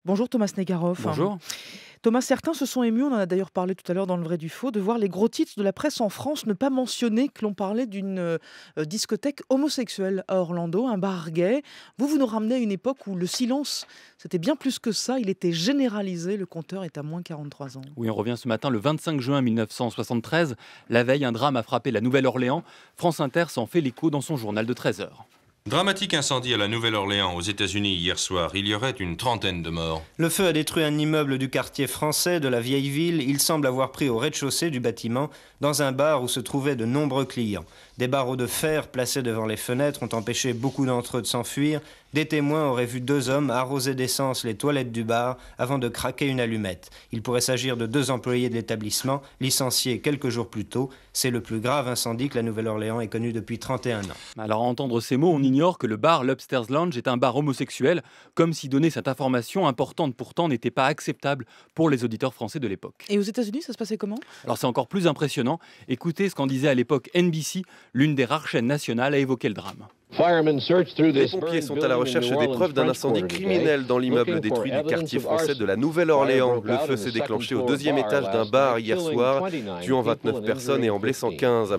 Bonjour Thomas Negaroff. Bonjour. Thomas, certains se sont émus, on en a d'ailleurs parlé tout à l'heure dans le vrai du faux, de voir les gros titres de la presse en France ne pas mentionner que l'on parlait d'une discothèque homosexuelle à Orlando, un bar gay. Vous nous ramenez à une époque où le silence, c'était bien plus que ça, il était généralisé, le compteur est à moins 43 ans. Oui, on revient ce matin le 25 juin 1973. La veille, un drame a frappé la Nouvelle-Orléans. France Inter s'en fait l'écho dans son journal de 13 heures. Dramatique incendie à la Nouvelle-Orléans, aux États-Unis, hier soir. Il y aurait une trentaine de morts. Le feu a détruit un immeuble du quartier français de la vieille ville. Il semble avoir pris au rez-de-chaussée du bâtiment, dans un bar où se trouvaient de nombreux clients. Des barreaux de fer placés devant les fenêtres ont empêché beaucoup d'entre eux de s'enfuir. Des témoins auraient vu deux hommes arroser d'essence les toilettes du bar avant de craquer une allumette. Il pourrait s'agir de deux employés de l'établissement, licenciés quelques jours plus tôt. C'est le plus grave incendie que la Nouvelle-Orléans ait connu depuis 31 ans. Alors à entendre ces mots, on ignore que le bar l'Upstairs Lounge est un bar homosexuel, comme si donner cette information importante pourtant n'était pas acceptable pour les auditeurs français de l'époque. Et aux États-Unis, ça se passait comment? Alors c'est encore plus impressionnant. Écoutez ce qu'en disait à l'époque NBC, l'une des rares chaînes nationales à évoquer le drame. Les pompiers sont à la recherche des preuves d'un incendie criminel dans l'immeuble détruit du quartier français de la Nouvelle-Orléans. Le feu s'est déclenché au deuxième étage d'un bar hier soir, tuant 29 personnes et en blessant 15.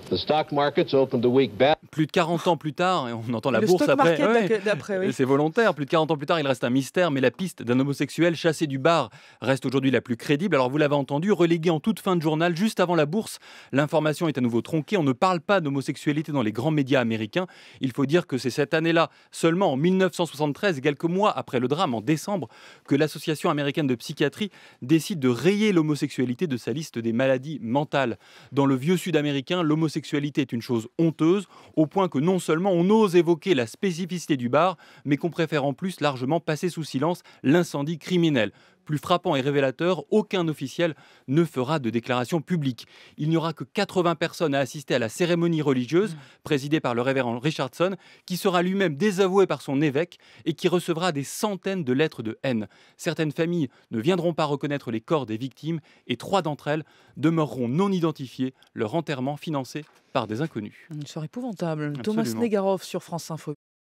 Plus de 40 ans plus tard, et on entend la Le bourse stock après. market d'après, oui. C'est volontaire. Plus de 40 ans plus tard, il reste un mystère, mais la piste d'un homosexuel chassé du bar reste aujourd'hui la plus crédible. Alors vous l'avez entendu, relégué en toute fin de journal, juste avant la bourse, l'information est à nouveau tronquée. On ne parle pas d'homosexualité dans les grands médias américains. Il faut dire que c'est cette année-là, seulement en 1973, quelques mois après le drame, en décembre, que l'Association américaine de psychiatrie décide de rayer l'homosexualité de sa liste des maladies mentales. Dans le vieux sud-américain, l'homosexualité est une chose honteuse, au point que non seulement on ose évoquer la spécificité du bar, mais qu'on préfère en plus largement passer sous silence l'incendie criminel. Plus frappant et révélateur, aucun officiel ne fera de déclaration publique. Il n'y aura que 80 personnes à assister à la cérémonie religieuse, présidée par le révérend Richardson, qui sera lui-même désavoué par son évêque et qui recevra des centaines de lettres de haine. Certaines familles ne viendront pas reconnaître les corps des victimes et 3 d'entre elles demeureront non identifiées, leur enterrement financé par des inconnus. Une soirée épouvantable. Thomas Absolument. Negaroff sur France Info.